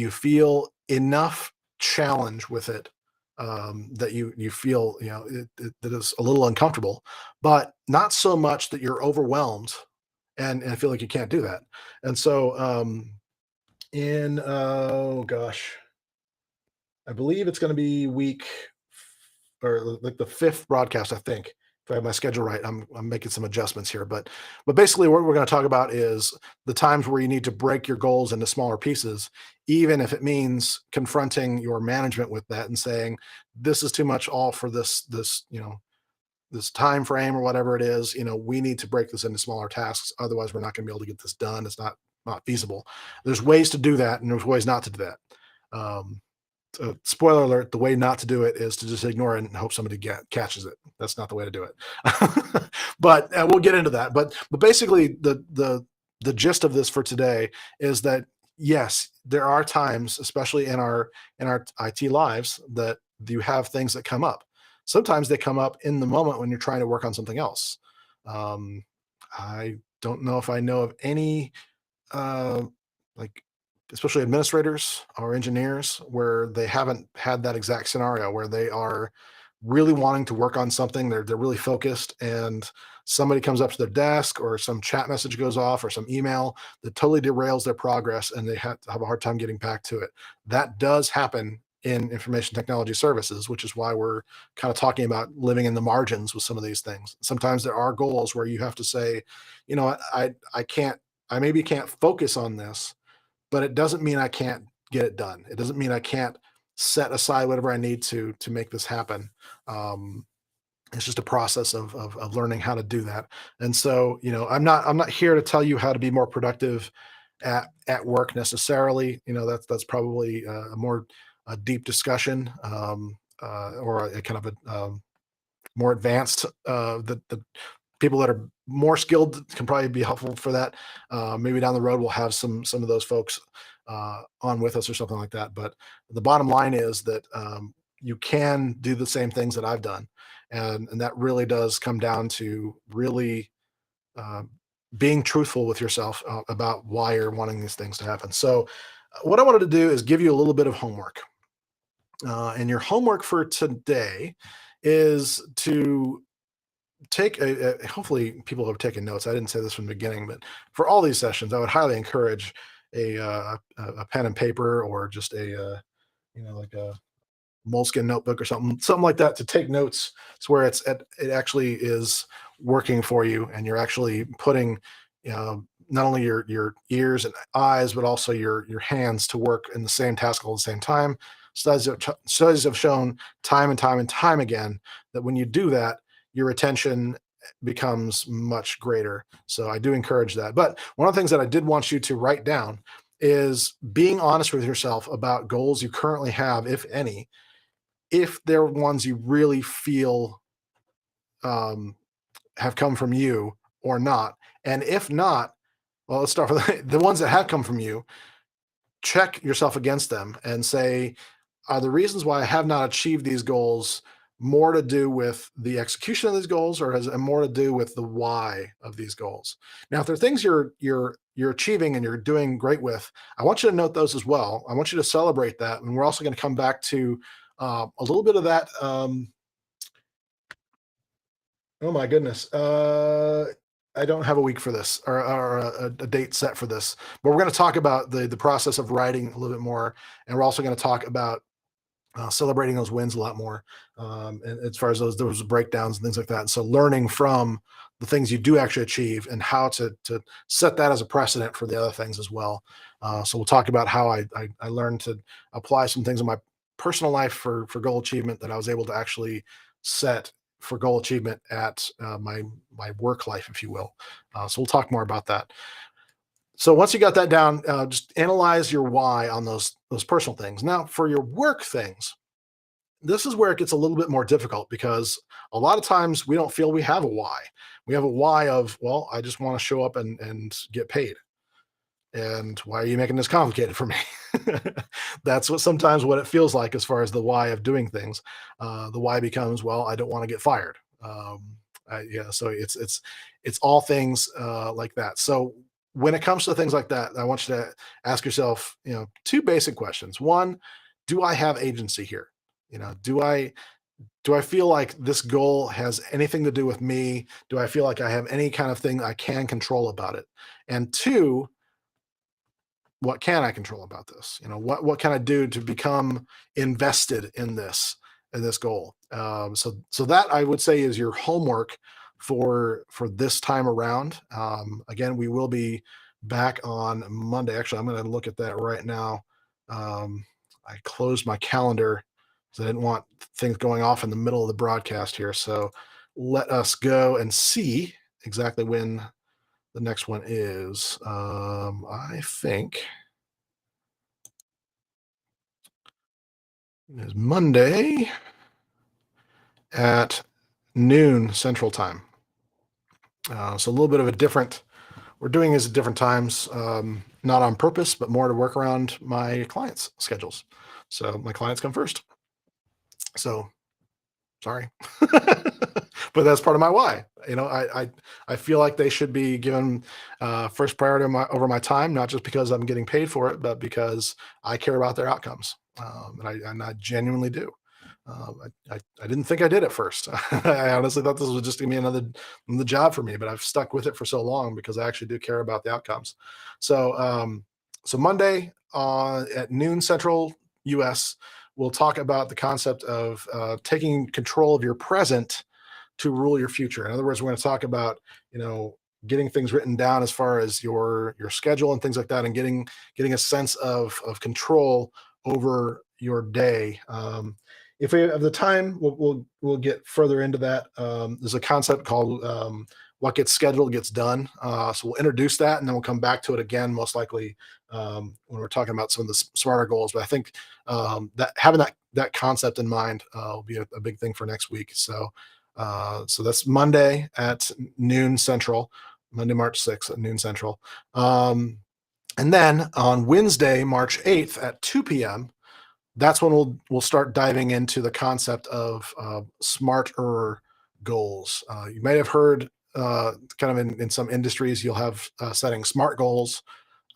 feel enough challenge with it, that you feel that is a little uncomfortable, but not so much that you're overwhelmed and feel like you can't do that. And so in oh gosh, I believe it's going to be week or like the fifth broadcast, I think. If I have my schedule right, I'm making some adjustments here, but basically, what we're going to talk about is the times where you need to break your goals into smaller pieces, even if it means confronting your management with that and saying, "This is too much all for this time frame or whatever it is. We need to break this into smaller tasks. Otherwise, we're not going to be able to get this done. It's not feasible." There's ways to do that, and there's ways not to do that. Um, Spoiler alert, the way not to do it is to just ignore it and hope somebody catches it. That's not the way to do it. But we'll get into that. But basically, the gist of this for today is that yes, there are times, especially in our IT lives, that you have things that come up. Sometimes they come up in the moment when you're trying to work on something else. um, I don't know if I know of any uh, like especially administrators or engineers where they haven't had that exact scenario where they are really wanting to work on something. They're really focused, and somebody comes up to their desk or some chat message goes off or some email that totally derails their progress, and they have a hard time getting back to it. That does happen in information technology services, which is why we're kind of talking about living in the margins with some of these things. Sometimes there are goals where you have to say, I can't, I maybe can't focus on this, but it doesn't mean I can't get it done. It doesn't mean I can't set aside whatever I need to make this happen. Um, it's just a process of learning how to do that. And so, I'm not here to tell you how to be more productive at work necessarily. That's probably a more a deep discussion, or a kind of a more advanced. The people that are more skilled can probably be helpful for that. Maybe down the road we'll have some of those folks on with us or something like that. But the bottom line is that you can do the same things that I've done, and that really does come down to really uh, being truthful with yourself about why you're wanting these things to happen. So, what I wanted to do is give you a little bit of homework. And your homework for today is to take hopefully people have taken notes. I didn't say this from the beginning, but for all these sessions, I would highly encourage a pen and paper, or just like a moleskin notebook or something like that, to take notes. It's where it actually is working for you, and you're actually putting not only your ears and eyes, but also your hands to work in the same task all at the same time. Studies have shown time and time and time again that when you do that, your attention becomes much greater. So I do encourage that. But one of the things that I did want you to write down is being honest with yourself about goals you currently have, if any, if they're ones you really feel um, have come from you or not. And if not, well, let's start with the ones that have come from you. Check yourself against them and say, are the reasons why I have not achieved these goals more to do with the execution of these goals, or has it more to do with the why of these goals? Now, if there are things you're achieving and you're doing great with, I want you to note those as well. I want you to celebrate that, and we're also going to come back to a little bit of that. Oh my goodness, I don't have a week for this or a date set for this, but we're going to talk about the process of writing a little bit more, and we're also going to talk about celebrating those wins a lot more, and as far as those breakdowns and things like that. And so learning from the things you do actually achieve and how to set that as a precedent for the other things as well. So we'll talk about how I learned to apply some things in my personal life for goal achievement that I was able to actually set for goal achievement at my work life, if you will. So we'll talk more about that. So once you got that down, just analyze your why on those personal things. Now, for your work things, this is where it gets a little bit more difficult because a lot of times we don't feel we have a why. We have a why of, well, I just want to show up and get paid. And why are you making this complicated for me? That's what sometimes what it feels like as far as the why of doing things. The why becomes, well, I don't want to get fired. Yeah, so it's all things like that. So when it comes to things like that, I want you to ask yourself, two basic questions. One, do I have agency here? Do I feel like this goal has anything to do with me? Do I feel like I have any kind of thing I can control about it? And two, what can I control about this? What can I do to become invested in this goal? So that I would say is your homework for this time around. Again, we will be back on Monday. Actually, I'm going to look at that right now. I closed my calendar because I didn't want things going off in the middle of the broadcast here. So let us go and see exactly when the next one is. I think it is Monday at noon Central Time. So a little bit of a different. We're doing this at different times, not on purpose, but more to work around my clients' schedules. So my clients come first. So sorry, but that's part of my why. I feel like they should be given first priority over my time, not just because I'm getting paid for it, but because I care about their outcomes, and I genuinely do. I didn't think I did at first. I honestly thought this was just gonna be another job for me, but I've stuck with it for so long because I actually do care about the outcomes. So Monday at noon Central U.S. we'll talk about the concept of taking control of your present to rule your future. In other words, we're going to talk about getting things written down as far as your schedule and things like that, and getting a sense of control over your day. If we have the time, we'll get further into that. There's a concept called what gets scheduled gets done. So we'll introduce that, and then we'll come back to it again, most likely when we're talking about some of the smarter goals. But I think that having that concept in mind will be a big thing for next week. So that's Monday at noon Central, Monday, March 6th at noon Central. And then on Wednesday, March 8th at 2 p.m., that's when we'll start diving into the concept of smarter goals. You may have heard kind of in some industries, you'll have setting SMART goals.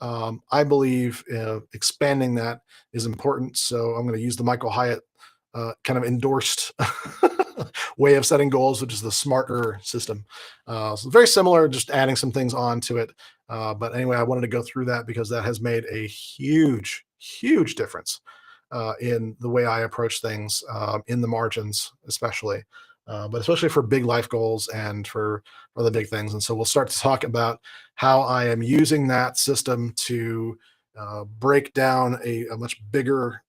I believe expanding that is important. So I'm going to use the Michael Hyatt kind of endorsed way of setting goals, which is the smarter system. So very similar, just adding some things on to it. But anyway, I wanted to go through that because that has made a huge, huge difference in the way I approach things in the margins, especially. But especially for big life goals and for the big things. And so we'll start to talk about how I am using that system to break down a much bigger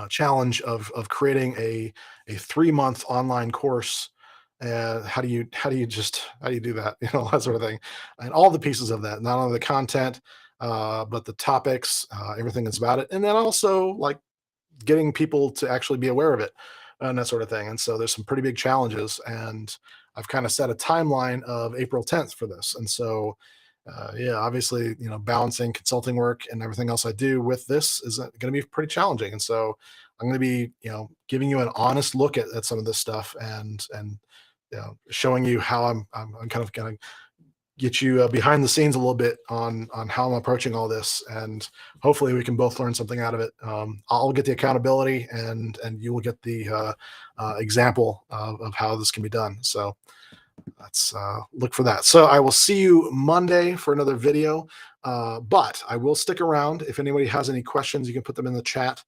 challenge of creating a 3-month online course. How do you do that? That sort of thing, and all the pieces of that, not only the content, but the topics, everything that's about it, and then also like getting people to actually be aware of it and that sort of thing. And so there's some pretty big challenges, and I've kind of set a timeline of April 10th for this. And so yeah, obviously, balancing consulting work and everything else I do with this is going to be pretty challenging. And so I'm going to be, giving you an honest look at some of this stuff, and showing you how I'm kind of going to get you behind the scenes a little bit on how I'm approaching all this, and hopefully we can both learn something out of it. I'll get the accountability, and you will get the example of how this can be done. So Let's look for that. So I will see you Monday for another video, but I will stick around. If anybody has any questions, you can put them in the chat.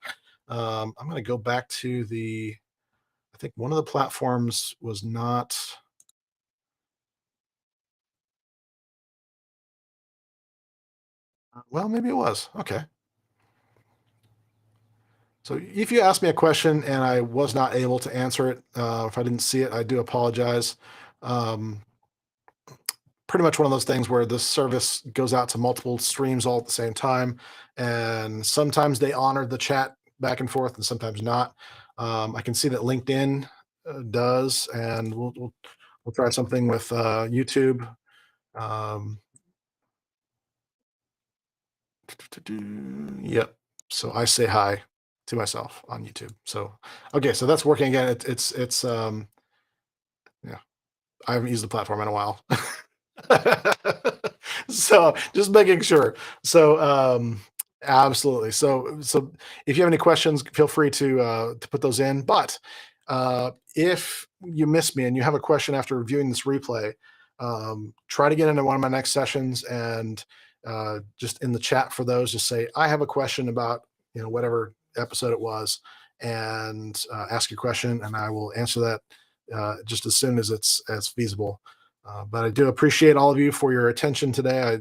I'm going to go back to I think one of the platforms was not. Well, maybe it was. Okay. So if you ask me a question and I was not able to answer it, if I didn't see it, I do apologize. Um, Pretty much one of those things where the service goes out to multiple streams all at the same time, and sometimes they honor the chat back and forth, and sometimes not. I can see that LinkedIn does, and we'll try something with YouTube. Um, yep. So I say hi to myself on YouTube. So okay, so that's working again. It's yeah. I haven't used the platform in a while. So just making sure. So absolutely. So if you have any questions, feel free to put those in. But if you miss me and you have a question after reviewing this replay, try to get into one of my next sessions and just in the chat for those, just say, I have a question about, whatever episode it was, and ask your question and I will answer that just as soon as it's feasible. But I do appreciate all of you for your attention today.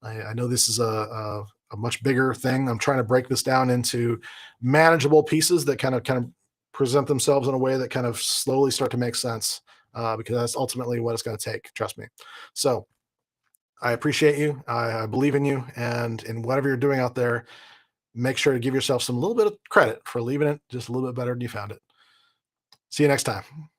I know this is a much bigger thing. I'm trying to break this down into manageable pieces that kind of present themselves in a way that kind of slowly start to make sense, because that's ultimately what it's going to take. Trust me. So I appreciate you. I believe in you, and in whatever you're doing out there, make sure to give yourself some little bit of credit for leaving it just a little bit better than you found it. See you next time.